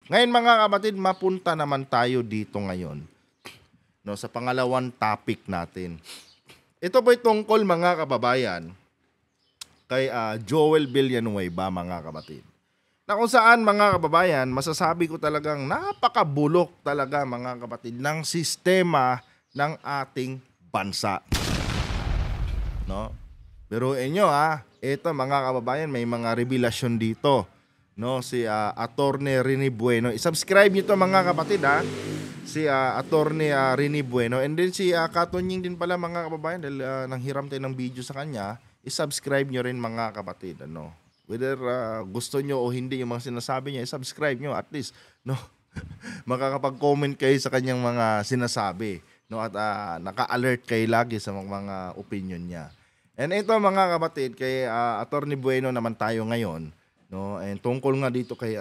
Ngayon mga kapatid, mapunta naman tayo dito ngayon, no, sa pangalawang topic natin. Ito po'y tungkol mga kababayan kay Joel Villanueva mga kapatid. Na kung saan mga kababayan, masasabi ko talagang napakabulok talaga mga kapatid ng sistema ng ating bansa. No? Pero inyo ito mga kababayan, may mga revelasyon dito. No, si Attorney Rene Bueno. I-subscribe niyo to mga kapatid Si Attorney Rene Bueno, and then si Katonying din pala mga kababayan, dahil nanghiram tayo ng video sa kanya. I-subscribe niyo rin mga kapatid, ano. Whether gusto nyo o hindi yung mga sinasabi niya, i-subscribe nyo at least, no? Makakapag-comment kayo sa kanyang mga sinasabi, no? At naka-alert kayo lagi sa mga opinion niya. And ito mga kapatid, kay Attorney Bueno naman tayo ngayon, no? And tungkol nga dito kay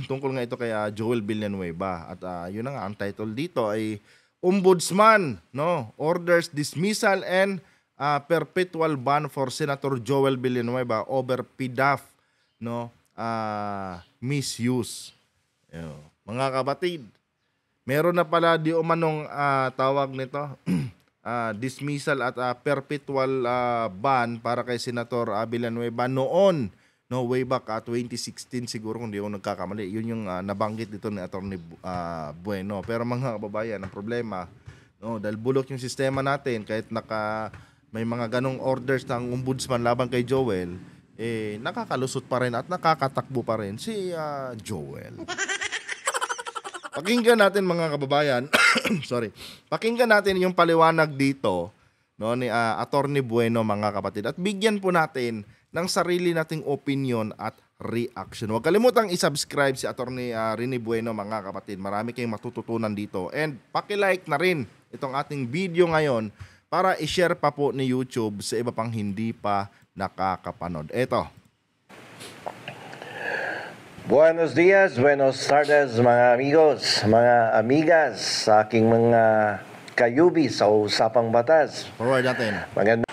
tungkol nga ito kay Joel Villanueva. At yun na nga, ang title dito ay Ombudsman, no? Orders dismissal and perpetual ban for Senator Joel Villanueva over PDAF, no, misuse. Mga kapatid, meron na pala di umanong tawag nito dismissal at perpetual ban para kay Senator Villanueva noon, no, way back 2016 siguro kung di ako nagkakamali. Yun yung nabanggit dito ni Attorney Bueno. Pero mga kababayan, ang problema, no, dahil bulok yung sistema natin, kahit may mga ganong orders ng ombudsman laban kay Joel, nakakalusot pa rin at nakakatakbo pa rin si Joel. Pakinggan natin mga kababayan, sorry. Pakinggan natin yung paliwanag dito, no, ni Attorney Bueno mga kapatid, at bigyan po natin ng sarili nating opinion at reaction. Huwag kalimutang i-subscribe si Attorney Rene Bueno mga kapatid. Marami kayong matututunan dito. And paki-like na rin itong ating video ngayon para i-share pa po ni YouTube sa iba pang hindi pa nakakapanood. Eto. Buenos dias, buenos tardes mga amigos, mga amigas, sa aking mga kayubi sa Usapang Batas. Forward natin.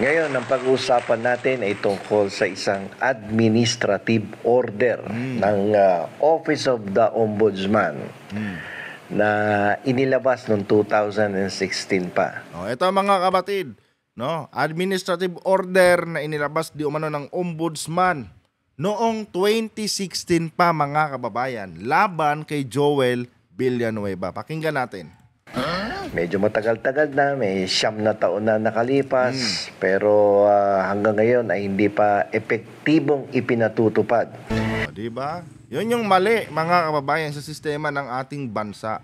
Ngayon, ang pag-uusapan natin ay tungkol sa isang administrative order ng Office of the Ombudsman. Na inilabas noong 2016 pa. Ito mga kapatid, no, administrative order na inilabas di umano ng Ombudsman noong 2016 pa mga kababayan, laban kay Joel Villanueva. Pakinggan natin. Medyo matagal-tagal na, may 9 na taon na nakalipas, pero hanggang ngayon ay hindi pa epektibong ipinatutupad. Di ba? Yun yung mali, mga kababayan, sa sistema ng ating bansa.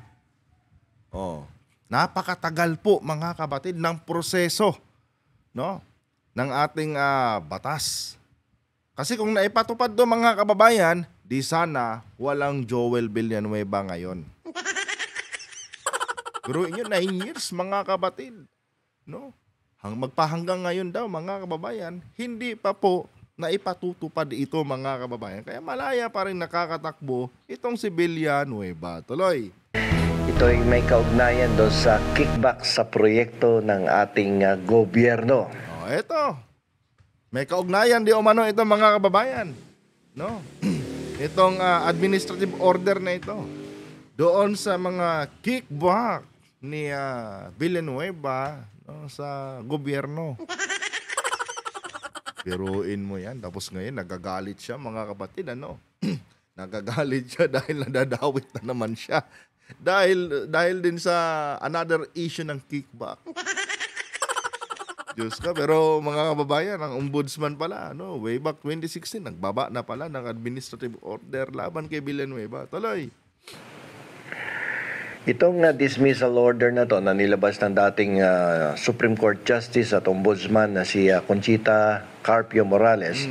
Napakatagal po, mga kapatid, ng proseso, no, ng ating batas. Kasi kung naipatupad do mga kababayan, di sana walang Joel Villanueva ngayon. Pero inyo, 9 years, mga kapatid, no? Magpahanggang ngayon daw, mga kababayan, hindi pa po naipatutupad ito mga kababayan. Kaya malaya pa rin nakakatakbo itong si Villanueva. Tuloy. Ito ay may kaugnayan doon sa kickback sa proyekto ng ating gobyerno. Ito. May kaugnayan di umano ito mga kababayan. No? Itong administrative order na ito. Doon sa mga kickback ni Villanueva, no, sa gobyerno. Biruin mo yan. Tapos ngayon, nagagalit siya, mga kapatid, ano? Nagagalit siya dahil nadadawit na naman siya. Dahil din sa another issue ng kickback. Diyos ka, pero mga kababayan, ang ombudsman pala, ano, way back 2016, nagbaba na pala ng administrative order laban kay Villanueva. Tuloy. Itong dismissal order na to na nilabas ng dating Supreme Court Justice at Ombudsman na si Conchita Carpio Morales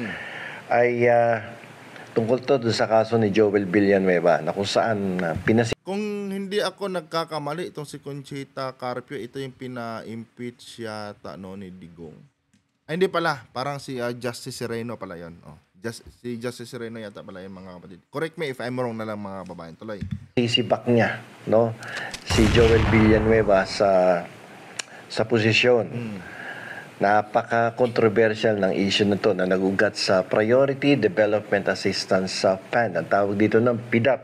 ay tungkol to sa kaso ni Joel Villanueva na kung saan Kung hindi ako nagkakamali, itong si Conchita Carpio, ito yung pina-impeach yata ni Digong. Ay hindi pala, parang si Justice Sereno pala yun. Si Justice Sereno yata pala yun mga kapatid. Correct me if I'm wrong na lang mga babaeng. Tuloy. Sisibak niya, no? Si Joel Villanueva sa posisyon. Napaka-controversial ng issue na to na nagugat sa Priority Development Assistance Fund. Ang tawag dito ng PDAP.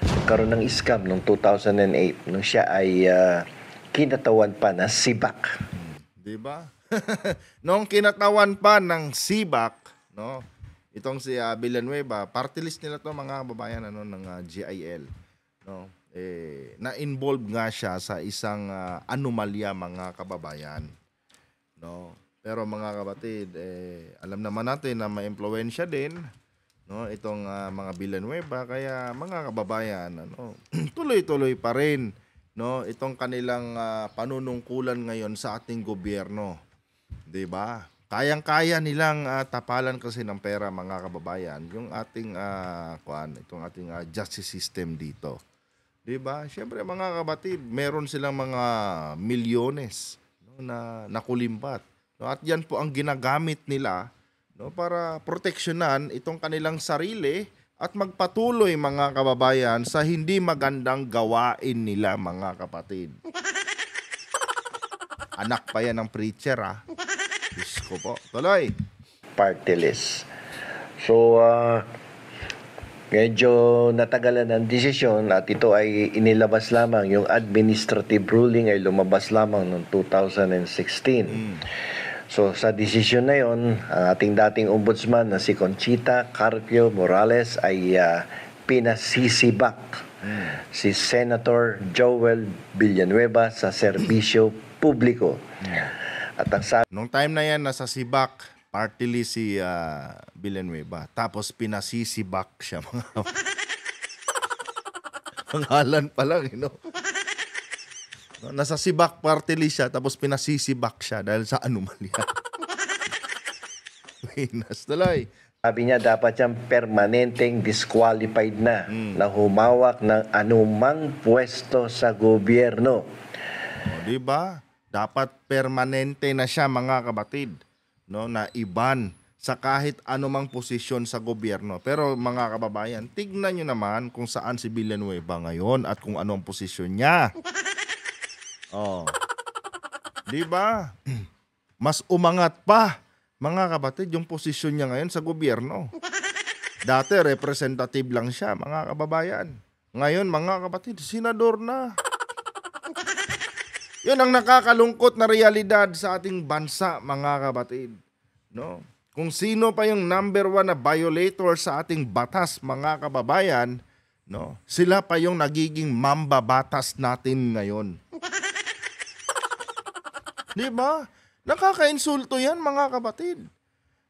nagkaroon ng scam noong 2008 nung siya ay kinatawan pa na sibak. Di ba? Nung kinatawan pa ng Sibak, no? Itong si Villanueva, party list nila to mga kababayan ano ng GIL, no? Na-involve nga siya sa isang anomalya mga kababayan, no? Pero mga kapatid, alam naman natin na maimpluwensya din, no, itong mga Villanueva, kaya mga kababayan, ano, tuloy-tuloy pa rin, no, itong kanilang panunungkulan ngayon sa ating gobyerno. 'Di ba? Kayang-kaya nilang tapalan kasi ng pera mga kababayan yung ating itong ating justice system dito. 'Di ba? Syempre mga kapatid, meron silang mga milyones, no, na nakulimbat. No, at 'yan po ang ginagamit nila, no, para proteksyonan itong kanilang sarili at magpatuloy mga kababayan sa hindi magandang gawain nila mga kapatid. Anak pa yan ng preacher Diyos ko po. Tuloy. Party list. So, medyo natagalan ang desisyon at ito ay inilabas lamang. Yung administrative ruling ay lumabas lamang noong 2016. So, sa desisyon na yon, ang ating dating ombudsman na si Conchita Carpio Morales ay pinasisibak si Senator Joel Villanueva sa serbisyo publiko. At ang sabi, Nung time na yan, nasa Sibak, party list si Villanueva. Tapos pinasisibak siya. Pangalan pa lang, you know? Nasa Sibak party list siya, tapos pinasisibak siya dahil sa anomalya. Pinas, tuloy. sabi niya dapat siyang permanenteng disqualified na humawak ng anumang pwesto sa gobyerno. O, di ba? Dapat permanente na siya mga kapatid, no, na iban sa kahit anumang posisyon sa gobyerno. Pero mga kababayan, tignan nyo naman kung saan si Villanueva ngayon at kung anong posisyon niya. Oh. Di ba? Mas umangat pa mga kapatid yung posisyon niya ngayon sa gobyerno. Dati representative lang siya mga kababayan. Ngayon mga kapatid, senador na. Yun ang nakakalungkot na realidad sa ating bansa, mga kapatid. No? Kung sino pa yung number 1 na violator sa ating batas, mga kababayan, no? Sila pa yung nagiging mambabatas natin ngayon. Di ba? Nakakainsulto yan, mga kapatid.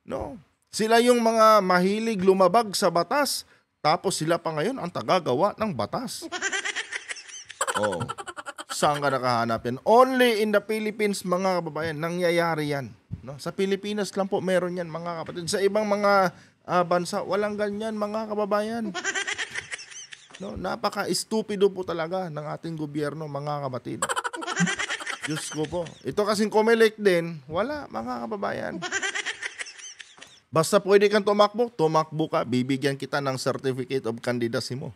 No? Sila yung mga mahilig lumabag sa batas, tapos sila pa ngayon ang tagagawa ng batas. Oh. Saan ka nakahanapin? Only in the Philippines, mga kababayan, nangyayari yan. No? Sa Pilipinas lang po meron yan, mga kapatid. Sa ibang mga bansa, walang ganyan, mga kababayan. No? Napaka-estupido po talaga ng ating gobyerno, mga kapatid. Diyos ko po. Ito kasing COMELEC din, wala, mga kababayan. Basta pwede kang tumakbo ka, bibigyan kita ng certificate of candidacy mo.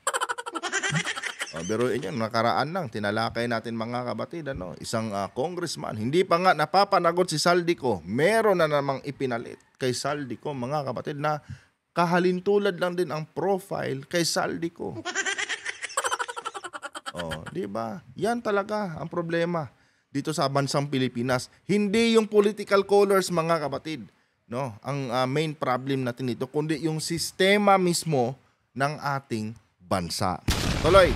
Pero yun, nakaraan lang, tinalakay natin mga kapatid, isang congressman, hindi pa nga napapanagot si Saldico, meron na namang ipinalit kay Saldico, mga kapatid, na kahalintulad lang din ang profile kay Saldico. Di ba? Yan talaga ang problema dito sa bansang Pilipinas. Hindi yung political colors, mga kapatid, no? Ang main problem natin dito, kundi yung sistema mismo ng ating bansa. Tuloy.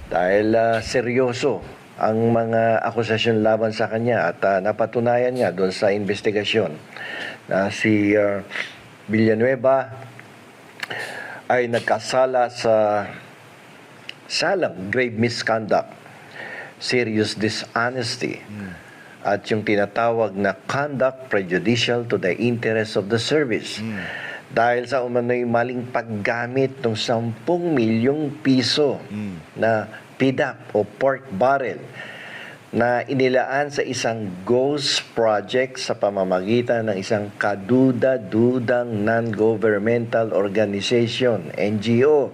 Dahil seryoso ang mga akusasyon laban sa kanya at napatunayan nga doon sa investigasyon na si Villanueva ay nagkasala sa salang grave misconduct, serious dishonesty, at yung tinatawag na conduct prejudicial to the interest of the service. Dahil sa umano'y maling paggamit ng 10 milyong piso na PDAP o pork barrel na inilaan sa isang ghost project sa pamamagitan ng isang kaduda-dudang non-governmental organization, NGO.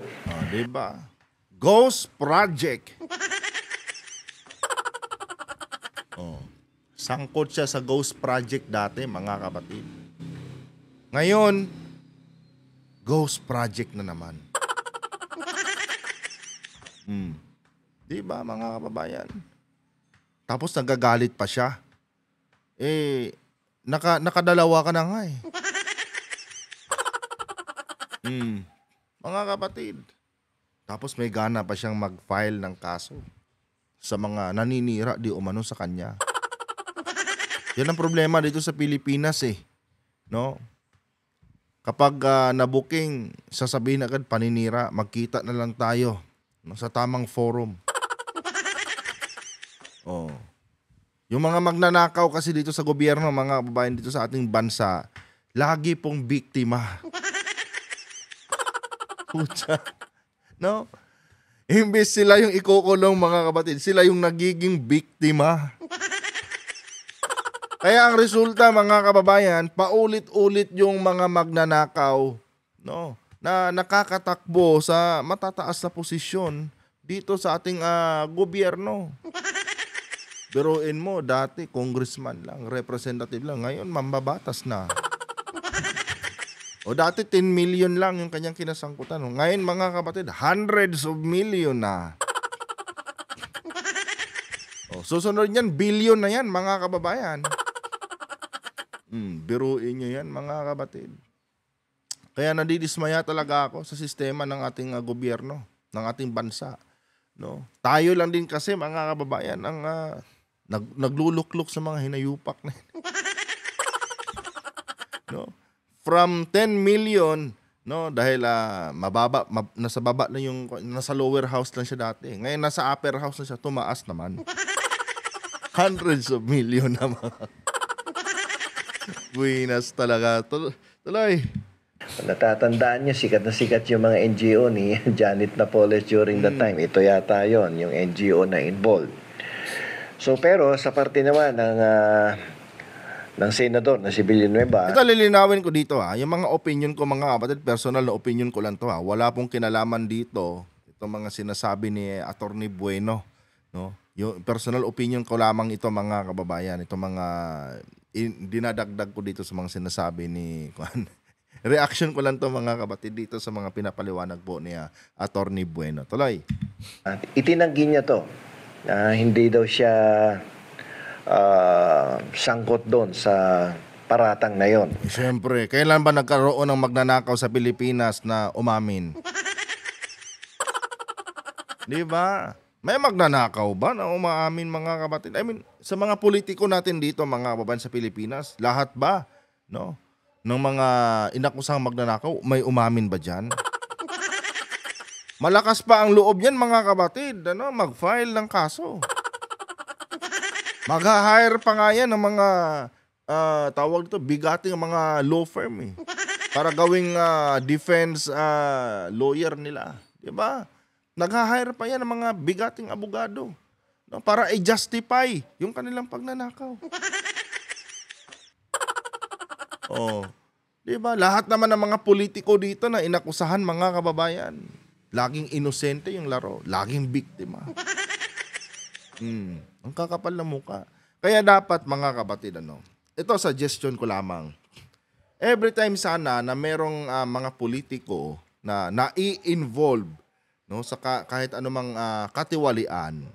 Diba? Ghost project. Sangkot siya sa ghost project dati, mga kapatid. Ngayon, ghost project na naman. Di ba, mga kababayan? Tapos nagagalit pa siya. Nakadalawa ka na nga eh. Mga kapatid. Tapos may gana pa siyang mag-file ng kaso sa mga naninira di umano sa kanya. Yan ang problema dito sa Pilipinas eh. No? Kapag nabuking, sasabihin agad paninira, magkita na lang tayo sa tamang forum. Yung mga magnanakaw kasi dito sa gobyerno, mga kababayan dito sa ating bansa, lagi pong biktima. Pucha. No? Imbes sila yung ikukulong, mga kapatid, sila yung nagiging biktima. Kaya ang resulta, mga kababayan, paulit-ulit yung mga magnanakaw, no, na nakakatakbo sa matataas na posisyon dito sa ating gobyerno. Biruin mo, dati congressman lang, representative lang, ngayon mambabatas na. O dati 10 million lang yung kanyang kinasangkutan. Ngayon, mga kapatid, hundreds of million na. Susunod yan, billion na yan, mga kababayan. Biruin nyo yan, mga kapatid. Kaya nadidismaya talaga ako sa sistema ng ating gobyerno, ng ating bansa. No? Tayo lang din kasi, mga kababayan, ang nagluluklok sa mga hinayupak na yun. No? From 10 million, no, dahil nasa baba na yung, nasa lower house lang siya dati. Ngayon nasa upper house na siya, tumaas naman. Hundreds of million naman. Buinas talaga. Tuloy. Natatandaan niyo, sikat na sikat yung mga NGO ni Janet Napoles during that time. Ito yata yon, yung NGO na involved. So, pero sa parte naman ng senador na si Villanueva. Ito lilinawin ko dito yung mga opinion ko, mga kapatid, personal na opinion ko lang to Wala pong kinalaman dito itong mga sinasabi ni Attorney Bueno, no? Yung personal opinion ko lamang ito, mga kababayan. Ito mga dinadagdag ko dito sa mga sinasabi ni reaction ko lang to, mga kapatid, dito sa mga pinapaliwanag po ni Attorney Bueno. Tuloy. At itinanggi niya to. Hindi daw siya sangkot doon sa paratang na yon. Siyempre, kailan ba nagkaroon ng magnanakaw sa Pilipinas na umamin? Di ba? May magnanakaw ba na umaamin, mga kapatid? I mean, sa mga politiko natin dito, mga kababayan sa Pilipinas, lahat ba, no, ng mga inakusang magnanakaw, may umamin ba dyan? Malakas pa ang loob yan, mga kapatid, mag-file ng kaso. Mag-hire pa nga yan ng mga tawag dito, bigating mga law firm para gawing defense lawyer nila. Diba? Nag-hire pa yan ng mga bigating abogado, no, para i-justify yung kanilang pagnanakaw. Diba? Lahat naman ng mga politiko dito na inakusahan, mga kababayan, laging inosente yung laro, laging biktima. Ang kakapal na muka. Kaya dapat, mga kapatid, ito suggestion ko lamang. Every time sana na merong mga politiko na nai-involve, no, sa kahit anumang katiwalian,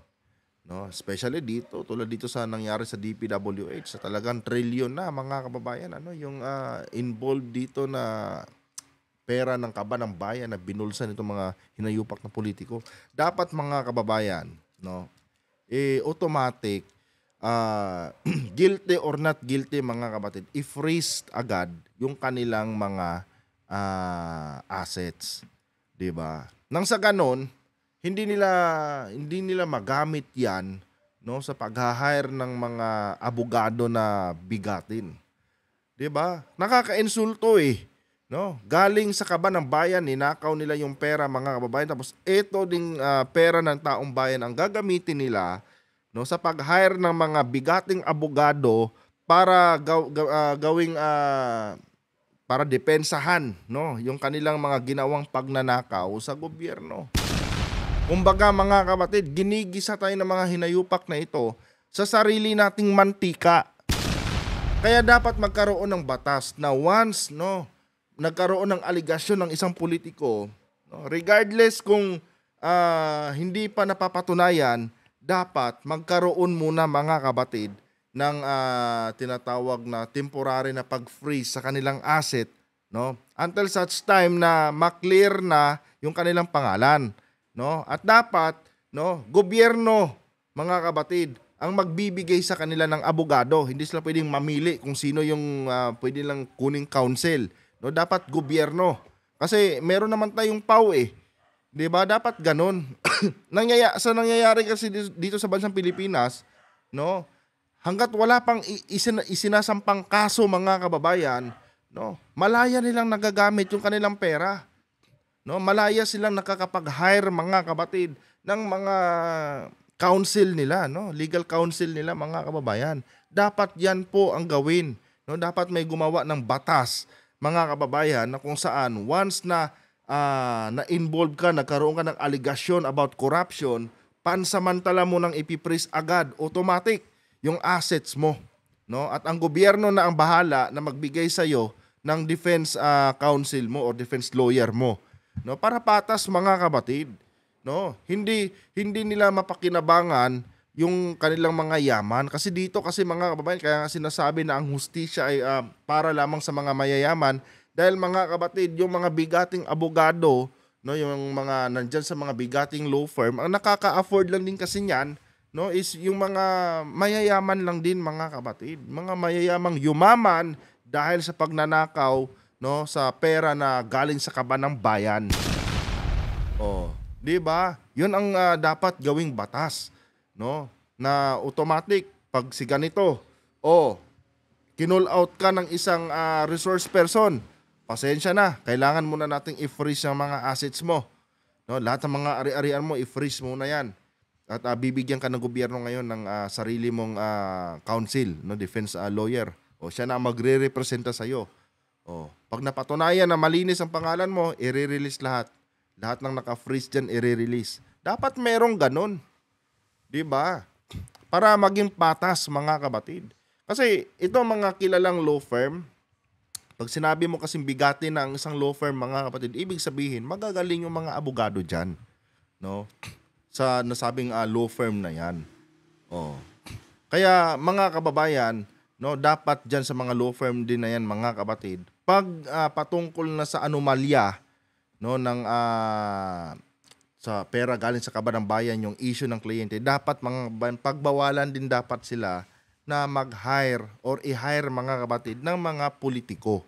no, especially dito, tulad dito sa nangyari sa DPWH, sa talagang trilyon na, mga kababayan, yung involved dito na pera ng kaba ng bayan na binulsan itong mga hinayupak na politiko. Dapat, mga kababayan, no, automatic, guilty or not guilty, mga kapatid, i-freeze agad yung kanilang mga assets, 'di ba? Nang sa ganon, hindi nila magamit 'yan, no, sa pag-hire ng mga abogado na bigatin. 'Di ba? Nakaka-insulto no? Galing sa kaba ng bayan, ninakaw nila yung pera, mga kababayan, tapos ito ding pera ng taong bayan ang gagamitin nila, no, sa pag-hire ng mga bigating abogado para gawing para depensahan, no, yung kanilang mga ginawang pagnanakaw sa gobyerno. Kumbaga, mga kapatid, ginigisa tayo ng mga hinayupak na ito sa sarili nating mantika. Kaya dapat magkaroon ng batas na once, no, nagkaroon ng aligasyon ng isang politiko, no, regardless kung hindi pa napapatunayan, dapat magkaroon muna mga kapatid ng tinatawag na temporary na pag-freeze sa kanilang asset, no? Until such time na maklear na yung kanilang pangalan, no? At dapat, no, gobyerno, mga kapatid, ang magbibigay sa kanila ng abogado. Hindi sila pwedeng mamili kung sino yung pwede lang kuning counsel, no? Dapat gobyerno. Kasi meron naman tayong PAW eh. 'Di ba? Dapat ganun. Nangyayari kasi dito sa bansang Pilipinas, no? Hangga't wala pang isinasampang kaso mga kababayan, no? Malaya nilang nagagamit yung kanilang pera. No? Malaya silang nakakapag-hire mga kapatid ng mga counsel nila, no? Legal counsel nila mga kababayan. Dapat 'yan po ang gawin, no? Dapat may gumawa ng batas mga kababayan na kung saan once na na-involve ka, nagkaroon ka ng allegation about corruption, pansamantala mo nang ipiprease agad, automatic, yung assets mo. No? At ang gobyerno na ang bahala na magbigay sa'yo ng defense counsel mo or defense lawyer mo. No? Para patas mga kapatid. No? Hindi nila mapakinabangan yung kanilang mga yaman. Kasi dito kasi mga kababayan, kaya nga sinasabi na ang hustisya ay para lamang sa mga mayayaman. Dahil mga kapatid, yung mga bigating abogado, no, yung mga nandyan sa mga bigating law firm, ang nakaka-afford lang din kasi niyan, no, is yung mga mayayaman lang din mga kapatid. Mga mayayamang yumaman dahil sa pagnanakaw, no, sa pera na galing sa kaban ng bayan. Oh, 'di ba? 'Yun ang dapat gawing batas, no? Na automatic pag si ganito, kinull out ka ng isang resource person. Pasensya na, kailangan muna nating i-freeze ang mga assets mo. No, lahat ng mga ari-arian mo, i-freeze muna 'yan. At bibigyan ka ng gobyerno ngayon ng sarili mong counsel, no, defense lawyer. O siya na magre-representa sa iyo. Pag napatunayan na malinis ang pangalan mo, i-release lahat. Lahat ng naka-freeze diyan i-release. Dapat merong ganun. 'Di ba? Para maging patas mga kapatid. Kasi ito mga kilalang law firm, pag sinabi mo kasing bigatin ng isang law firm mga kapatid, ibig sabihin magagaling yung mga abogado diyan, no? Sa nasabing law firm na 'yan. Kaya mga kababayan, no, dapat diyan sa mga law firm din na 'yan mga kapatid, pag patungkol na sa anomalya, no, ng sa pera galing sa kaban ng bayan yung issue ng kliyente, dapat mga kababayan, pagbawalan din dapat sila na mag-hire or i-hire mga kapatid ng mga politiko.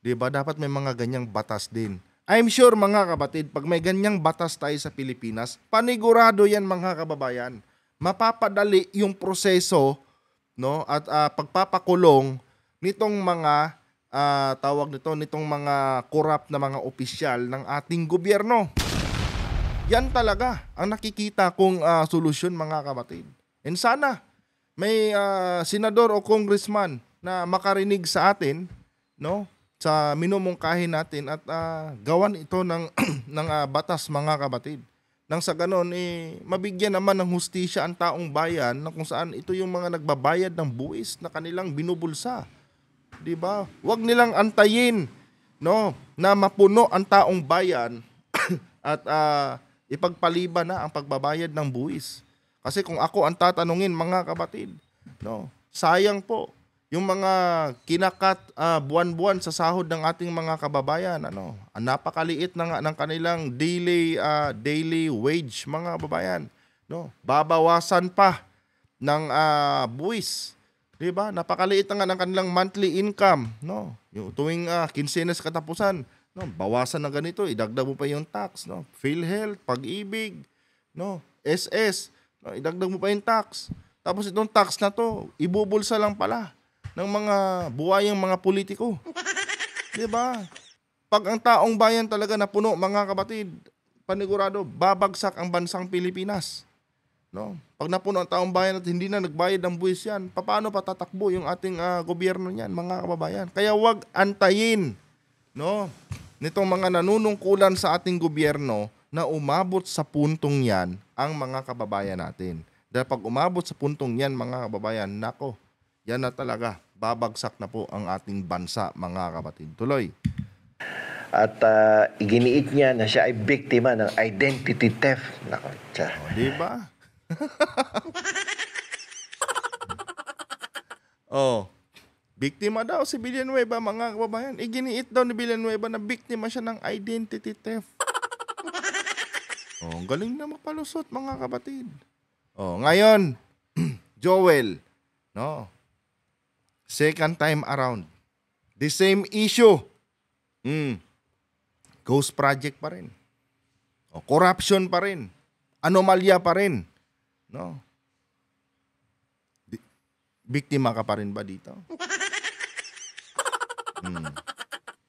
'Di ba? Dapat may mga ganyang batas din. I'm sure mga kapatid, pag may ganyang batas tayo sa Pilipinas, panigurado 'yan mga kababayan. Mapapadali yung proseso, no, at pagpapakulong nitong mga nitong mga corrupt na mga opisyal ng ating gobyerno. Yan talaga ang nakikita kong solusyon mga kapatid. And sana may senador o congressman na makarinig sa atin, no, sa minumungkahi natin at gawan ito ng ng batas mga kapatid. Nang sa ganon mabigyan naman ng hustisya ang taong bayan na kung saan ito yung mga nagbabayad ng buwis na kanilang binubulsa. 'Di ba? Huwag nilang antayin, no, na mapuno ang taong bayan at ipagpaliban na ang pagbabayad ng buwis. Kasi kung ako ang tatanungin mga kapatid, no, sayang po yung mga kinakat buwan-buwan sa sahod ng ating mga kababayan, ano, ang napakaliit na nga ng kanilang daily wage mga kababayan, no. Babawasan pa ng buwis, 'di ba? Napakaliit na nga ng kanilang monthly income, no. Yung tuwing kinsenas katapusan, no, bawasan na ganito, idagdag mo pa yung tax, no. PhilHealth, Pag-ibig, no, SS, no, idagdag mo pa yung tax. Tapos itong tax na to, ibubulsa lang pala ng mga buwayang mga politiko. 'Di ba? Pag ang taong bayan talaga napuno mga kapatid, panigurado babagsak ang bansang Pilipinas. No? Pag napuno ang taong bayan at hindi na nagbayad ng buwis yan, paano patatakbo yung ating gobyerno niyan mga kababayan? Kaya wag antayin, no, nitong mga nanunungkulan sa ating gobyerno na umabot sa puntong yan ang mga kababayan natin. Dahil pag umabot sa puntong yan mga kababayan, nako, yan na talaga, babagsak na po ang ating bansa mga kapatid. Tuloy. At iginiit niya na siya ay biktima ng identity theft. Nako, tiya. Di ba? Biktima daw si Villanueva, mga kababayan. Iginiit daw ni Villanueva na biktima siya ng identity theft. Ang galing na mapalusot, mga kapatid. Ngayon, Joel, no? Second time around. The same issue. Ghost project pa rin. Corruption pa rin. Anomalya pa rin. No? Biktima ka pa rin ba dito?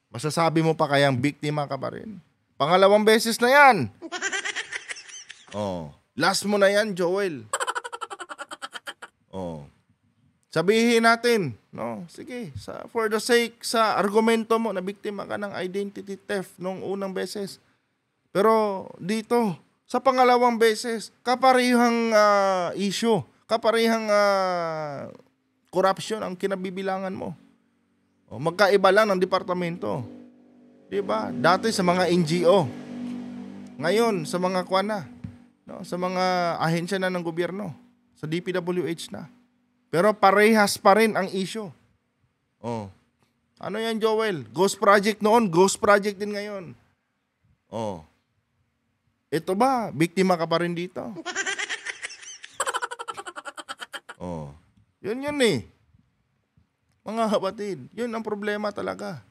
Masasabi mo pa kayang biktima ka pa rin? Pangalawang beses na yan. Last mo na yan, Joel. Sabihin natin, no? Sige, for the sake sa argumento mo na biktima ka ng identity theft nung unang beses. Pero dito, sa pangalawang beses, kaparihang issue, kaparihang corruption ang kinabibilangan mo. Magkaiba lang ng departamento. 'Di ba? Dati sa mga NGO. Ngayon sa mga kwana, no? Sa mga ahensya na ng gobyerno, sa DPWH na. Pero parehas pa rin ang issue. Ano yan, Joel? Ghost project noon, ghost project din ngayon. Ito ba, biktima ka pa rin dito? Yun eh. Mga kapatid, yun ang problema talaga.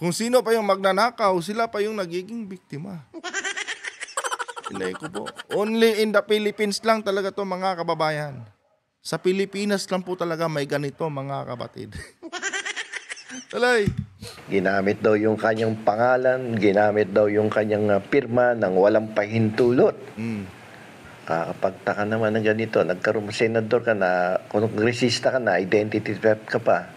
Kung sino pa yung magnanakaw, sila pa yung nagiging biktima. Ilay ko po. Only in the Philippines lang talaga to, mga kababayan. Sa Pilipinas lang po talaga may ganito, mga kapatid. Talay. Ginamit daw yung kanyang pangalan, ginamit daw yung kanyang pirma ng walang pahintulot. Kakapagtaka naman ng ganito, nagkaroon senador ka na, kongresista ka na, identity theft ka pa.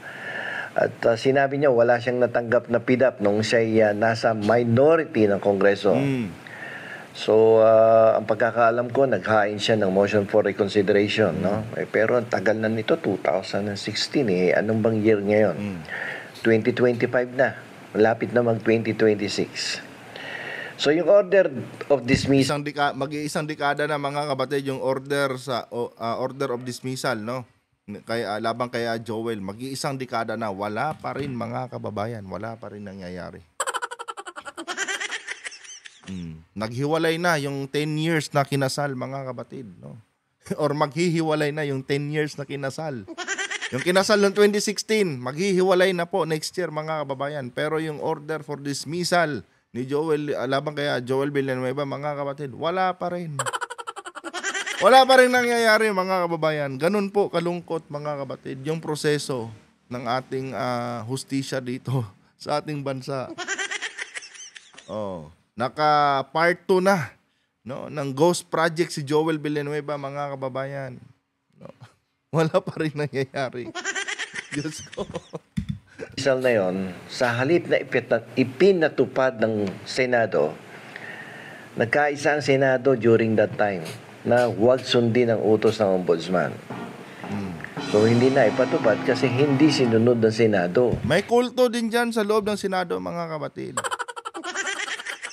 At sinabi niya wala siyang natanggap na PDAP nung siya nasa minority ng Kongreso. So, ang pagkakaalam ko, naghain siya ng motion for reconsideration, no? Pero ang tagal na nito, 2016 Anong bang year ngayon? 2025 na. Malapit na mag-2026. So, yung order of dismissal... Mag-iisang dekada na, mga kapatid, yung order of dismissal, no? Labang kaya Joel, mag-iisang dekada na, wala pa rin, mga kababayan. Wala pa rin nangyayari. Naghiwalay na yung 10 years na kinasal, mga kapatid, no? Or maghihiwalay na yung 10 years na kinasal. Yung kinasal noong 2016, maghihiwalay na po next year, mga kababayan. Pero yung order for dismissal ni Joel, labang kaya Joel Villanueva, mga kapatid, wala pa rin. Wala pa rin nangyayari, mga kababayan. Ganun po kalungkot, mga kapatid, yung proseso ng ating hustisya dito sa ating bansa. Naka part 2 na, no, ng ghost project si Joel Villanueva, mga kababayan. No, wala pa rin nangyayari. Diyos ko. Isal na yon, sa halip na ipinatupad ng Senado, nagkaisa ang Senado during that time na huwag sundin ang utos ng Ombudsman. So hindi na ipatupad kasi hindi sinunod ng Senado. May kulto din dyan sa loob ng Senado, mga kapatid.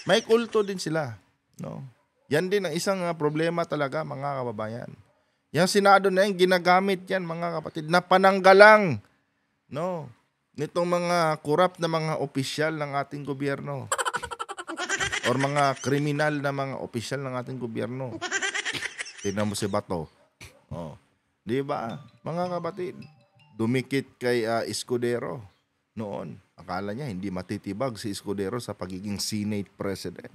May kulto din sila, no? Yan din ang isang problema talaga, mga kababayan. Yung Senado na yan, ginagamit yan, mga kapatid, na pananggalang, no, nitong mga corrupt na mga opisyal ng ating gobyerno. Or mga kriminal na mga opisyal ng ating gobyerno. Tingnan mo si Bato. Di ba, mga kapatid? Dumikit kay Escudero noon. Akala niya hindi matitibag si Escudero sa pagiging Senate President.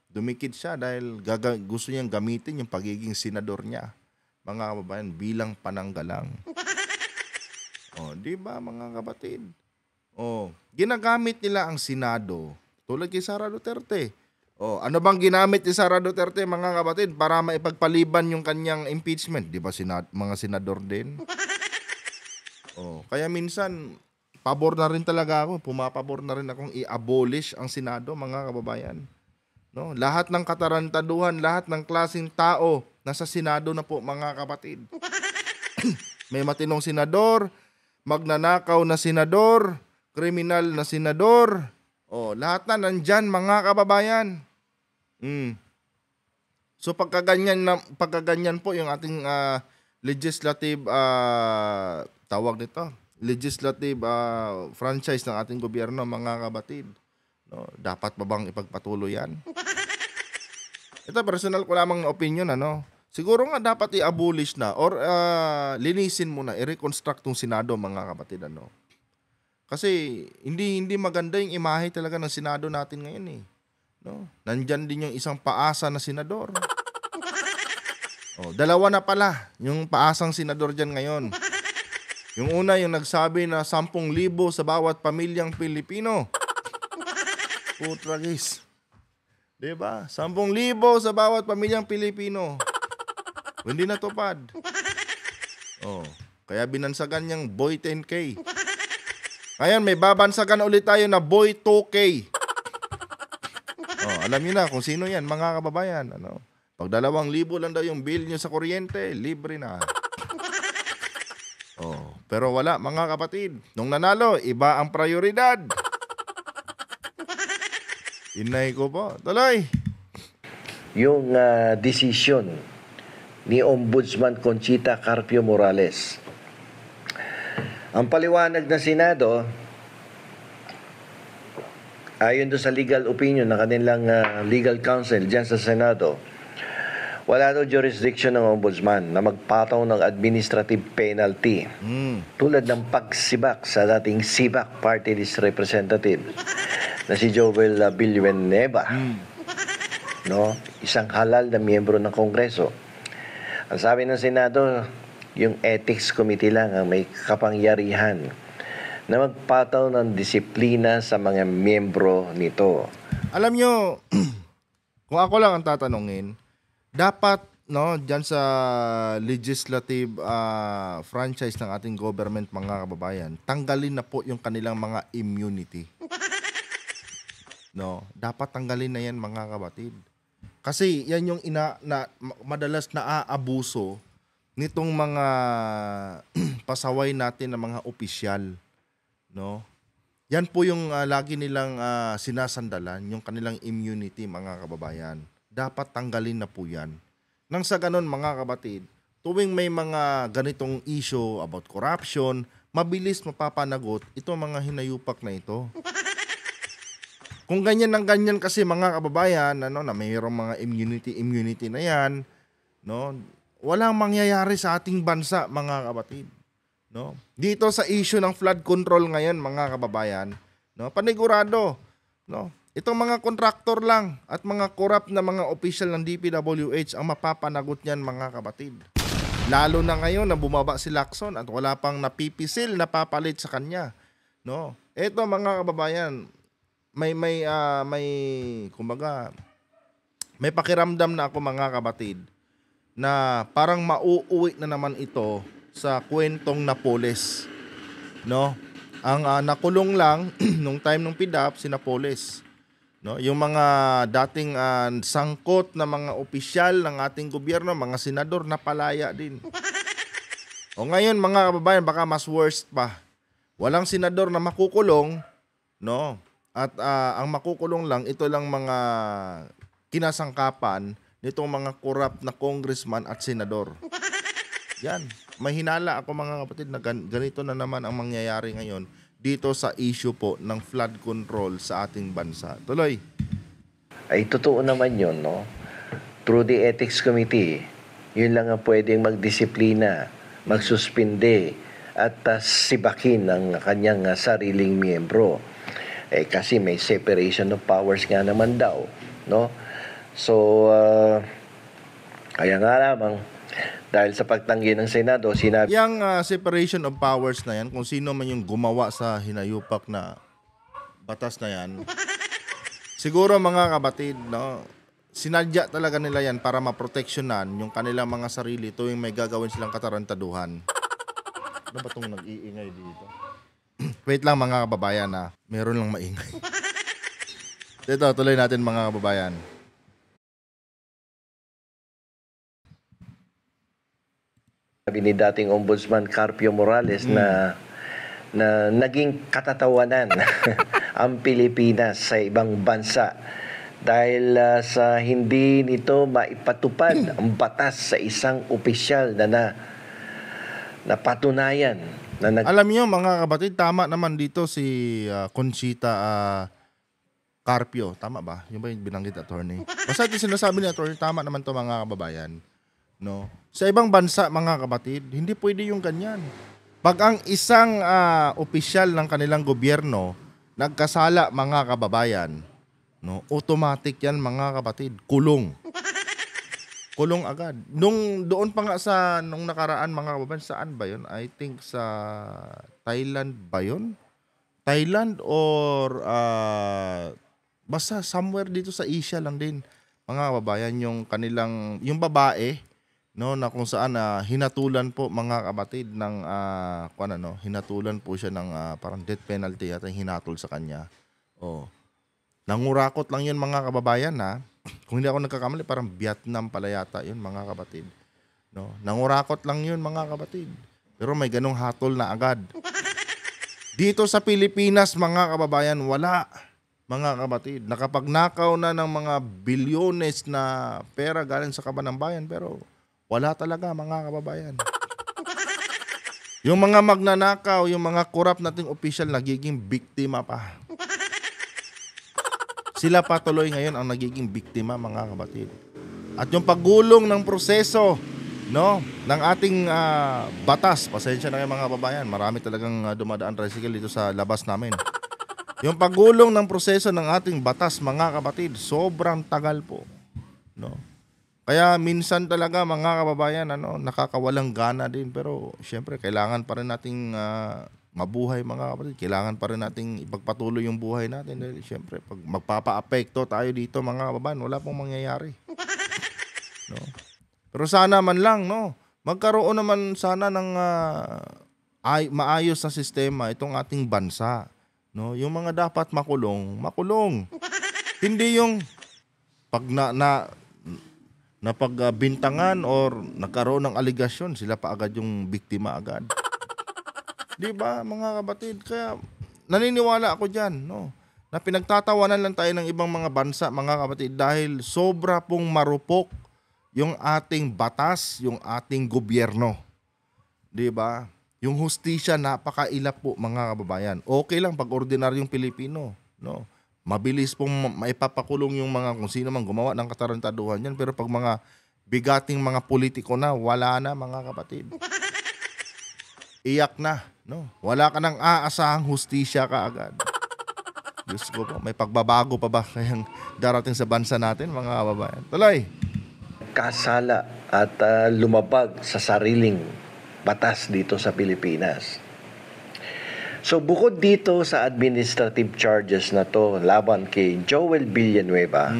Dumikit siya dahil gusto niyang gamitin yung pagiging senador niya, mga kababayan, bilang pananggalang. Di ba, mga kapatid? Ginagamit nila ang Senado tulad kay Sara Duterte. Ano bang ginamit ni Sara Duterte, mga kapatid, para maipagpaliban yung kanyang impeachment? Di ba mga senador din? Kaya minsan, pabor na rin talaga ako. Pumapabor na rin akong i-abolish ang Senado, mga kababayan. No? Lahat ng katarantaduhan, lahat ng klaseng tao nasa Senado na po, mga kapatid. May matinong senador, magnanakaw na senador, kriminal na senador. Lahat na nandyan, mga kababayan. So pagkaganyan po yung ating legislative tawag nito, legislative franchise ng ating gobyerno, mga kabatid. No, dapat ba bang ipagpatuloy yan? Ito personal ko lamang na opinion, Siguro nga dapat i-abolish na or linisin muna, i-reconstruct tong Senado, mga kapatid, Kasi hindi maganda yung imahe talaga ng Senado natin ngayon, No? Nandyan din yung isang paasa na senador. Dalawa na pala yung paasang senador dyan ngayon. Yung una, yung nagsabi na 10,000 sa bawat pamilyang Pilipino. Putragis. Diba? 10,000 sa bawat pamilyang Pilipino. Hindi natupad. Kaya binansagan niyang Boy 10K. Ngayon, may babansagan ulit tayo na Boy 2K. Alam niyo na kung sino yan, mga kababayan. Pag 2,000 lang daw yung bill niyo sa kuryente, libre na. Pero wala, mga kapatid. Nung nanalo, iba ang prioridad. Inay ko po. Tuloy. Yung desisyon ni Ombudsman Conchita Carpio Morales. Ang paliwanag ng Senado, ayon doon sa legal opinion ng kanilang legal counsel dyan sa Senado, wala daw jurisdiction ng Ombudsman na magpataw ng administrative penalty tulad ng pagsibak sa dating SIBAC Party List Representative na si Joel Villanueva, isang halal na miyembro ng Kongreso. Ang sabi ng Senado, yung Ethics Committee lang ang may kapangyarihan na magpataw ng disiplina sa mga miyembro nito. Alam nyo, kung ako lang ang tatanungin, dapat diyan sa legislative franchise ng ating government, mga kababayan, tanggalin na po yung kanilang mga immunity. Dapat tanggalin na yan, mga kabatid. Kasi yan yung madalas naaabuso nitong mga pasaway natin ng mga opisyal. Yan po yung lagi nilang sinasandalan, yung kanilang immunity, mga kababayan. Dapat tanggalin na po yan. Nang sa ganon, mga kabatid, tuwing may mga ganitong issue about corruption, mabilis mapapanagot itong mga hinayupak na ito. Kung ganyan ng ganyan kasi, mga kababayan, na mayroong mga immunity na yan, walang mangyayari sa ating bansa, mga kabatid. Dito sa issue ng flood control ngayon, mga kababayan, panigurado, itong mga kontraktor lang at mga corrupt na mga opisyal ng DPWH ang mapapanagot niyan, mga kabatid. Lalo na ngayon na bumaba si Lacson at wala pang napipisil na papalit sa kanya. Ito, mga kababayan, kumbaga, may pakiramdam na ako, mga kabatid, na parang mauuwi na naman ito sa kwentong Napoles. Ang nakulong lang nung time ng PDAP si Napoles. Yung mga dating sangkot na mga opisyal ng ating gobyerno, mga senador, napalaya din. Ngayon, mga kababayan, baka mas worst pa. Walang senador na makukulong, at ang makukulong lang, ito lang mga kinasangkapan nitong mga corrupt na congressman at senador. Yan. Mahinala ako, mga kapatid, na ganito na naman ang mangyayari ngayon dito sa issue po ng flood control sa ating bansa. Tuloy. Ay, totoo naman yun, Through the Ethics Committee, yun lang ang pwedeng magdisiplina, magsuspinde, at sibakin ang kanyang sariling miyembro. Kasi may separation of powers nga naman daw, So, kaya nga lamang, dahil sa pagtanggi ng Senado, sinabi... Yang separation of powers na yan, kung sino man yung gumawa sa hinayupak na batas na yan, siguro, mga kabatid, sinadya talaga nila yan para maproteksyonan yung kanilang mga sarili tuwing may gagawin silang katarantaduhan. Ano ba itong nag-iingay dito? Wait lang, mga kababayan, meron lang maingay. Dito, tuloy natin, mga kababayan. Sabi ni dating Ombudsman Carpio Morales na na naging katatawanan ang Pilipinas sa ibang bansa dahil sa hindi nito maipatupad ang batas sa isang opisyal na napatunayan na Alam niyo mga kapatid, tama naman dito si Conchita Carpio. Tama ba? Yung ba yung binanggit, attorney? Basta yung sinasabi ni attorney, tama naman to mga kababayan. No? Sa ibang bansa, mga kapatid, hindi pwede yung ganyan. Pag ang isang opisyal ng kanilang gobyerno nagkasala, mga kababayan, no, automatic yan, mga kapatid, kulong. Kulong agad. Doon pa nga nung nakaraan, mga kababayan, saan ba yun? I think sa Thailand ba yun? Thailand or basta somewhere dito sa Asia lang din, mga kababayan, yung babae, no, na kung saan hinatulan po, mga kapatid, ng hinatulan po siya ng parang death penalty at hinatol sa kanya. Oh. Nangurakot lang yun, mga kababayan, ha. Kung hindi ako nagkakamali, parang Vietnam pala yata yun, mga kapatid. No, nangurakot lang yun, mga kapatid. Pero may ganong hatol na agad. Dito sa Pilipinas, mga kababayan, wala, mga kapatid. Nakapagnakaw na ng mga bilyones na pera galing sa kaban ng bayan, pero wala talaga, mga kababayan. Yung mga magnanakaw, yung mga korap nating opisyal, nagiging biktima pa. Sila patuloy ngayon ang nagiging biktima, mga kapatid. At yung paggulong ng proseso, no, ng ating batas, pasensya na kayo, mga kababayan, marami talagang dumadaan tricycle dito sa labas namin. Yung paggulong ng proseso ng ating batas, mga kapatid, sobrang tagal po, no. Kaya minsan talaga, mga kababayan, nakakawalang gana din, pero syempre kailangan pa rin nating mabuhay, mga kapatid. Kailangan pa rin nating ipagpatuloy yung buhay natin dahil syempre pag magpapa-apekto tayo dito, mga kababayan, wala pong mangyayari. No? Pero sana man lang, no, magkaroon naman sana ng maayos na sistema itong ating bansa, no. Yung mga dapat makulong. Hindi yung pag napagbintangan or nagkaroon ng aligasyon, sila pa agad yung biktima agad. 'Di ba, mga kapatid? Kaya naniniwala ako diyan, no, na pinagtatawanan lang tayo ng ibang mga bansa, mga kapatid, dahil sobra pong marupok yung ating batas, yung ating gobyerno. 'Di ba? Yung hustisya napakailap po, mga kababayan. Okay lang pag ordinaryong Pilipino, no. Mabilis pong maipapakulong yung mga kung sino man gumawa ng katarantaduhan yan. Pero pag mga bigating mga politiko na, wala na, mga kapatid. Iyak na, no? Wala ka nang aasahang hustisya ka agad. Diyos ko po, may pagbabago pa ba kayang darating sa bansa natin, mga kababayan? Tuloy. kasala at lumabag sa sariling batas dito sa Pilipinas. So bukod dito sa administrative charges na to laban kay Joel Villanueva,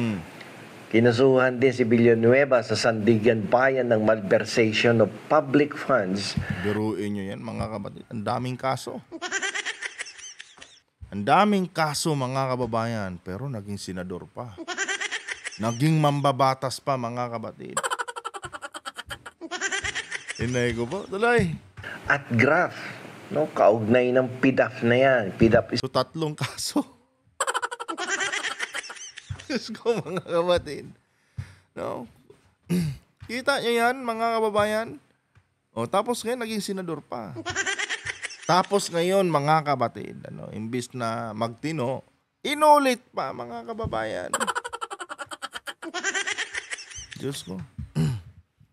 kinasuhan din si Villanueva sa Sandigan Bayan ng malversation of public funds. Biruin nyo yan, mga kapatid. Ang daming kaso. Ang daming kaso, mga kababayan. Pero naging senador pa. Naging mambabatas pa, mga kapatid. Inay ko po. Tuloy. At graft, no, kaugnay ng PDAF na yan. PDAF is So, 3 kaso. Diyos ko, mga kapatid. No? Kita nyo yan, mga kababayan? O, tapos ngayon, naging senador pa. Tapos ngayon, mga kapatid, imbis na magtino, inulit pa, mga kababayan. Diyos ko.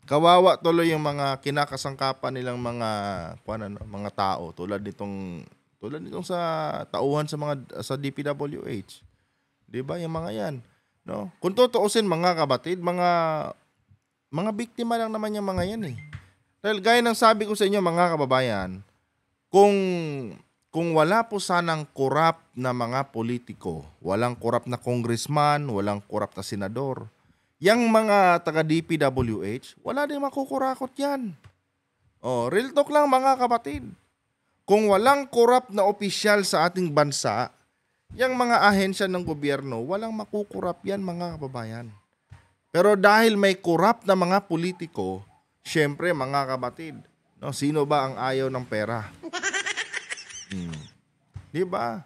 Kawawa tuloy yung mga kinakasangkapan nilang mga tao tulad nitong sa tauhan sa DPWH. 'Di ba yung mga 'yan, no? Kung tutuusin, mga kapatid, mga biktima lang naman yung mga 'yan eh. Dahil gaya ng sabi ko sa inyo, mga kababayan, kung wala po sanang korap na mga politiko, walang korap na congressman, walang korap na senador, yang mga taga-DPWH, wala din makukurakot yan. Oh, real talk lang, mga kapatid. Kung walang korap na opisyal sa ating bansa, yang mga ahensya ng gobyerno, walang makukurap yan, mga kababayan. Pero dahil may korap na mga politiko, syempre, mga kapatid, no, sino ba ang ayaw ng pera? Di ba?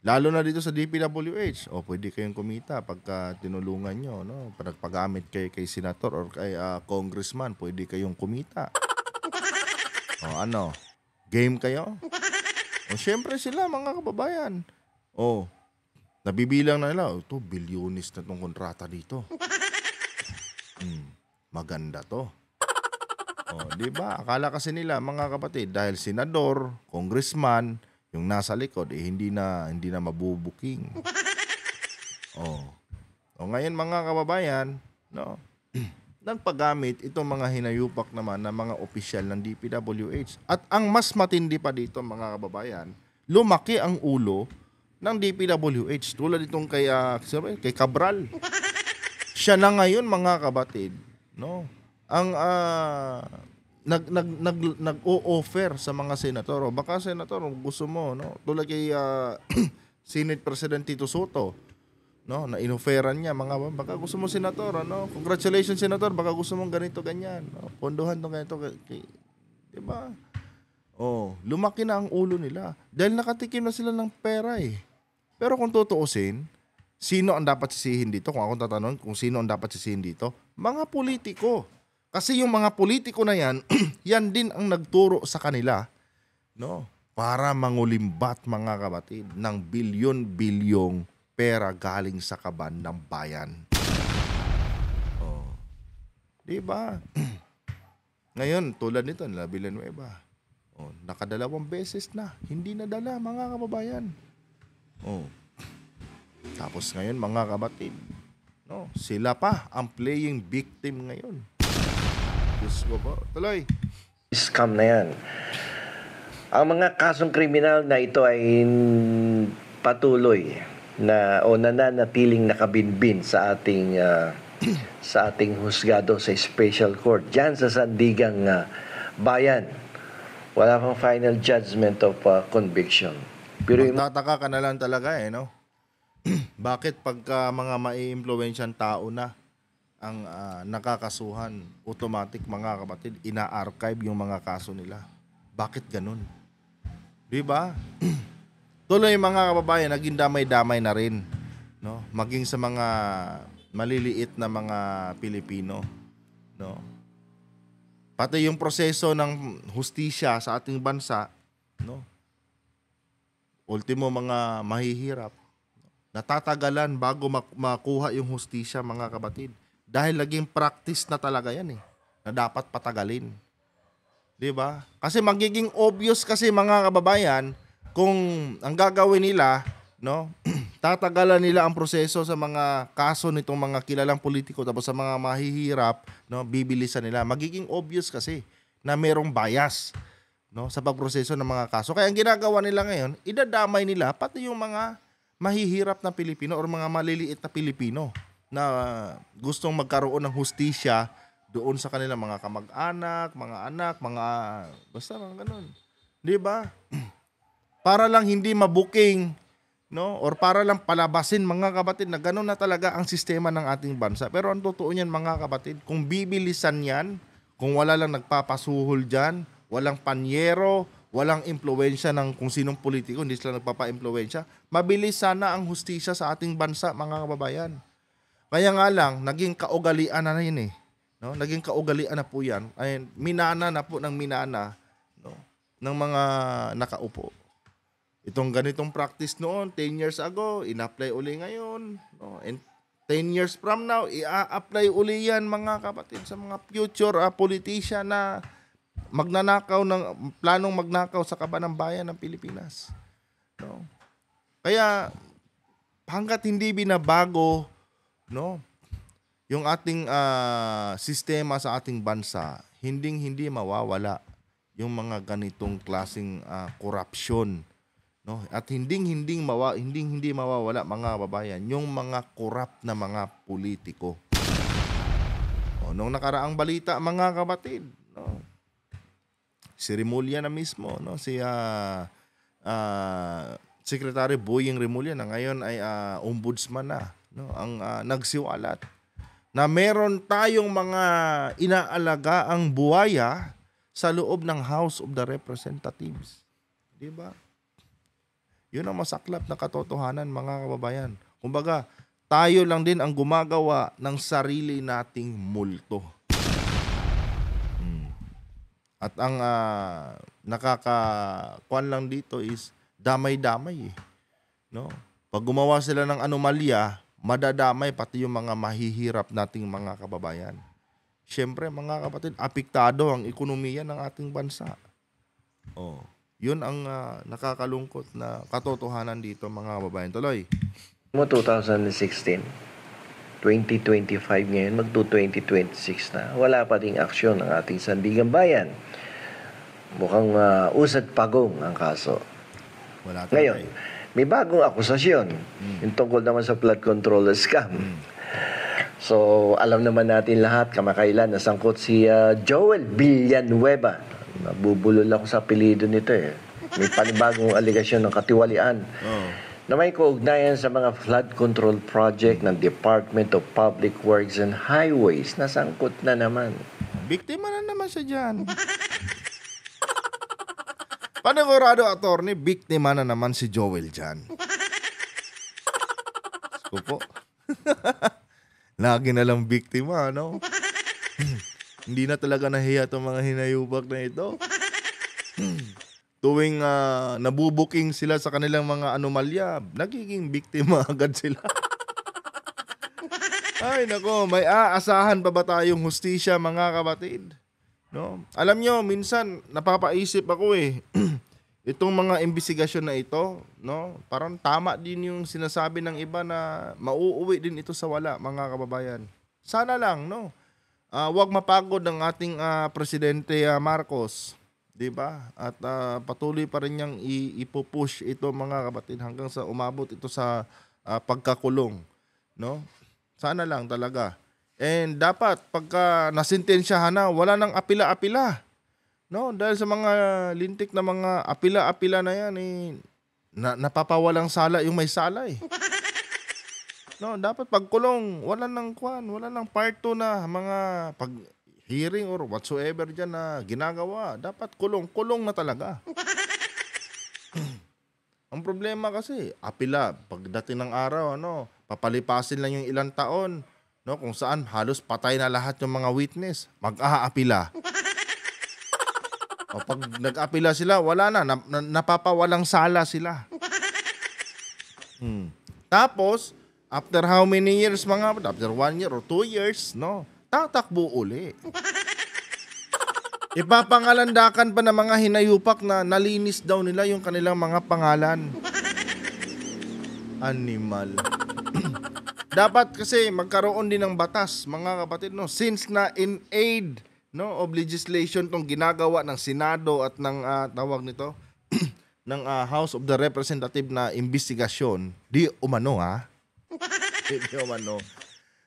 Lalo na dito sa DPWH. O, pwede kayong kumita pagka tinulungan nyo, no? Pagpagamit kay senator or kay congressman, pwede kayong kumita. O, ano? Game kayo? O, syempre sila, mga kababayan. O, nabibilang na nila, ito, bilyonis na tong kontrata dito. Maganda to. O, di ba? Akala kasi nila, mga kapatid, dahil senador, congressman, yung nasa likod, hindi na mabubuking. O ngayon, mga kababayan, no? Nagpagamit itong mga hinayupak naman ng mga opisyal ng DPWH. At ang mas matindi pa dito, mga kababayan, lumaki ang ulo ng DPWH. Tulad itong kay Cabral. Siya na ngayon, mga kapatid, no? Ang nag-o-offer sa mga senator. O baka senator, gusto mo, no? Tulad kay Senate President Tito Soto, no? Na inoferan niya, baka gusto mo senator, ano? Congratulations senator, baka gusto mong ganito ganyan, no? Pondohan tong ganito, di ba? Lumaki na ang ulo nila dahil nakatikim na sila ng pera eh. Pero kung tutuusin, sino ang dapat sisihin dito? Kung ako tatanong kung sino ang dapat sisihin dito, mga politiko. Kasi yung mga politiko na yan, yan din ang nagturo sa kanila, no? Para mangulimbat, mga kapatid, ng bilyon-bilyong pera galing sa kaban ng bayan. Di ba? Ngayon, tulad nito, nila Villanueva. Nakadalawang beses na, hindi nadala, mga kababayan. Tapos ngayon, mga kapatid, no? Sila pa ang playing victim ngayon. Diyos ko po. Tuloy. Scam na yan. Ang mga kasong kriminal na ito ay patuloy na o nananatiling nakabinbin sa ating husgado sa special court diyan sa Sandigang Bayan. Wala pang final judgment of conviction. Pero magtataka ka na lang talaga no? Bakit pagka mga mai-impluwensyang tao na ang nakakasuhan, automatic, mga kapatid, ina-archive yung mga kaso nila? Bakit ganun? Di ba? Tuloy, mga kababayan, naging damay-damay na rin, no? Maging sa mga maliliit na mga Pilipino, no? Pati yung proseso ng hustisya sa ating bansa, no? Ultimo, mga mahihirap, natatagalan bago makuha yung hustisya, mga kapatid. Dahil naging practice na talaga yan na dapat patagalin. Di ba? Kasi magiging obvious kasi, mga kababayan, kung ang gagawin nila, no, tatagalan nila ang proseso sa mga kaso nitong mga kilalang politiko, tapos sa mga mahihirap, no, bibilisan nila. Magiging obvious kasi na merong bias, no, sa pagproseso ng mga kaso. Kaya ang ginagawa nila ngayon, idadamay nila pati yung mga mahihirap na Pilipino or mga maliliit na Pilipino na gustong magkaroon ng hustisya doon sa kanilang mga kamag-anak, mga anak, mga basta ganun. 'Di ba? Para lang hindi mabuking, no? Or para lang palabasin, mga kapatid, na ganun na talaga ang sistema ng ating bansa. Pero ang totoo niyan, mga kapatid, kung bibilisan 'yan, kung wala lang nagpapasuhol diyan, walang panyero, walang impluwensya ng kung sinong politiko, hindi sila nagpapa-impluwensya, mabilis sana ang hustisya sa ating bansa, mga kababayan. Kaya nga lang, naging kaugalian na yun no? Naging kaugalian na po yan. Ay, minana na po ng minana, no? Ng mga nakaupo. Itong ganitong practice noon, 10 years ago, ina-apply uli ngayon. No? And 10 years from now, i-apply uli yan, mga kapatid, sa mga future politician na planong magnakaw sa kaban ng bayan ng Pilipinas. No? Kaya, hanggat hindi binabago, no, yung ating sistema sa ating bansa, hindi mawawala yung mga ganitong klaseng korupsyon, no? At hindi mawawala, mga babayan, yung mga korap na mga politiko. Nung nakaraang balita, mga kapatid, no, si Remulla na mismo, no, si Secretary Boying Remulla na ngayon ay ombudsman na, no, ang nagsiwalat na meron tayong mga inaalagaang buwaya sa loob ng House of the Representatives. 'Di ba? Yun ang masaklap na katotohanan, mga kababayan. Kumbaga, tayo lang din ang gumagawa ng sarili nating multo. At ang nakakakuan lang dito is damay-damay. No? Pag gumawa sila ng anomalya, madadamay pati yung mga mahihirap nating mga kababayan. Siyempre, mga kapatid, apektado ang ekonomiya ng ating bansa. Oh, yun ang nakakalungkot na katotohanan dito, mga kababayan. Tuloy. 2016, 2025 ngayon, magto-2026 na. Wala pa ding aksyon ang ating sandigang bayan. Mukhang usad pagong ang kaso. Wala Ngayon, may bagong akusasyon. Yung tungkol naman sa flood control scam. So, alam naman natin lahat, kamakailan, nasangkot si Joel Villanueva. Nabubulol ako sa apelyido nito eh. May panibagong aligasyon ng katiwalian. Na may kaugnayan sa mga flood control project ng Department of Public Works and Highways. Nasangkot na naman. Biktima na naman siya dyan. Panigurado, attorney, biktima na naman si Joel dyan. Skupo. Lagi na lang biktima, no? Hindi na talaga nahiya itong mga hinayubak na ito. Tuwing nabubuking sila sa kanilang mga anomalya, nagiging biktima agad sila. Ay, nako, may aasahan pa ba tayong hustisya, mga kapatid? No? Alam nyo, minsan napapaisip ako eh. Itong mga investigasyon na ito, no? Parang tama din yung sinasabi ng iba na mauuwi din ito sa wala, mga kababayan. Sana lang, no? Wag mapagod ang ating presidente Marcos, 'di ba? At patuloy pa rin niyang ipupush ito, mga kapatid, hanggang sa umabot ito sa pagkakulong, no? Sana lang talaga. And dapat pagka nasintensyahan na, wala nang apila-apila. No, dahil sa mga lintik na mga apila-apila na yan eh, napapawalang sala yung may sala eh. No, dapat pagkulong, wala nang part 2 na mga pag hearing or whatsoever dyan na ginagawa. Dapat kulong na talaga. Ang problema kasi, apila, pagdating ng araw, papalipasin lang yung ilang taon, no, kung saan halos patay na lahat yung mga witness, mag-aapila. O pag nag-apila sila, wala na, napapawalang sala sila. Tapos, after how many years, after 1 year or 2 years, no, tatakbo uli. Ipapangalandakan pa ng mga hinayupak na nalinis daw nila yung kanilang mga pangalan. Animal. Dapat kasi magkaroon din ng batas, mga kapatid, no, since na in aid, no, of legislation tong ginagawa ng Senado at ng tawag nito ng House of the Representative na investigasyon, di umano.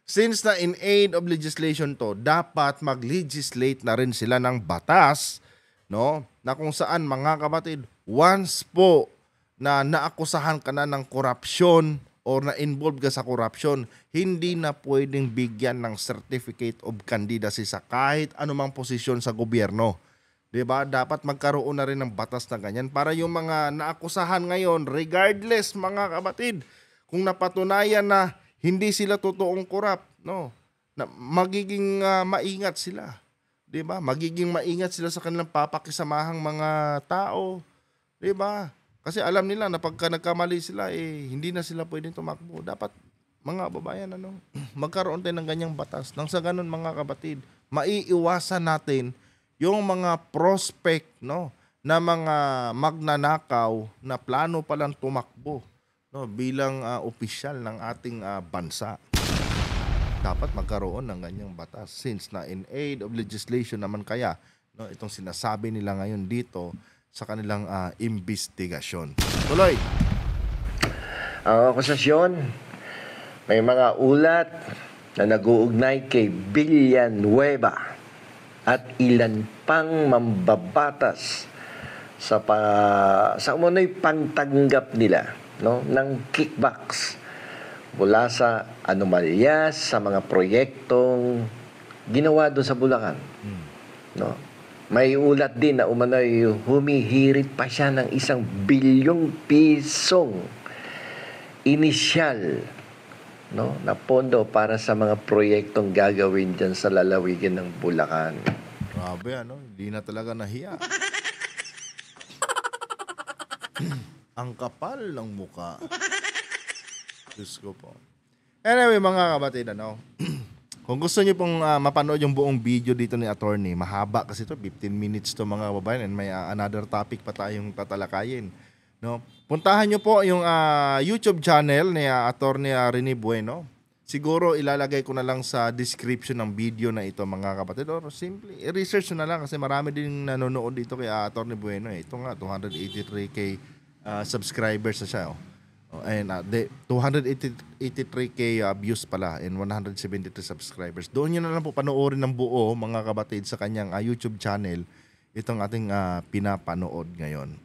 Since na in aid of legislation to, dapat mag-legislate na rin sila ng batas, no, na kung saan, mga kapatid, once po na naakusahan ka na ng korupsyon or na-involve ka sa korupsyon, hindi na pwedeng bigyan ng certificate of candidacy sa kahit anumang posisyon sa gobyerno. 'Di ba? Dapat magkaroon na rin ng batas na ganyan para yung mga naakusahan ngayon, regardless, mga kapatid, kung napatunayan na hindi sila totoong korap, no, na magiging maingat sila. 'Di ba? Magiging maingat sila sa kanilang papakisamahang mga tao. 'Di ba? Kasi alam nila na pagka nagkamali sila, hindi na sila pwedeng tumakbo. Dapat, mga babayan, magkaroon tayo ng ganyang batas. Nang sa ganun, mga kapatid, maiiwasan natin yung mga prospect, no, na mga magnanakaw na plano palang tumakbo, no, bilang opisyal ng ating bansa. Dapat magkaroon ng ganyang batas. Since na in aid of legislation naman kaya, no, itong sinasabi nila ngayon dito sa kanilang investigasyon. Tuloy. Ang akusasyon, may mga ulat na nag-uugnay kay Villanueva at ilan pang mambabatas sa umunoy pangtanggap nila, no, ng kickbacks mula sa anomalya sa mga proyektong ginawa doon sa Bulacan. No? May ulat din na umano'y humihirit pa siya ng 1 bilyong pisong inisyal, no, na pondo para sa mga proyektong gagawin dyan sa lalawigan ng Bulacan. Grabe, ano? Hindi na talaga nahiya. Ang kapal ng muka. Diyos ko po. Anyway, mga kapatid, ano? Kung gusto niyo pong mapanood yung buong video dito ni Attorney, mahaba kasi to 15 minutes to mga kababayan, and may another topic pa tayong tatalakayin, no? Puntahan niyo po yung YouTube channel ni Attorney Rene Bueno. Siguro ilalagay ko na lang sa description ng video na ito, mga kapatid, or simply i-research na lang kasi marami din nanonood dito kay Attorney Bueno. Ito nga 283k subscribers na siya, oh. And 283k views pala and 173 subscribers. Doon nyo na lang po panoorin ng buo, mga kapatid, sa kanyang YouTube channel itong ating pinapanood ngayon.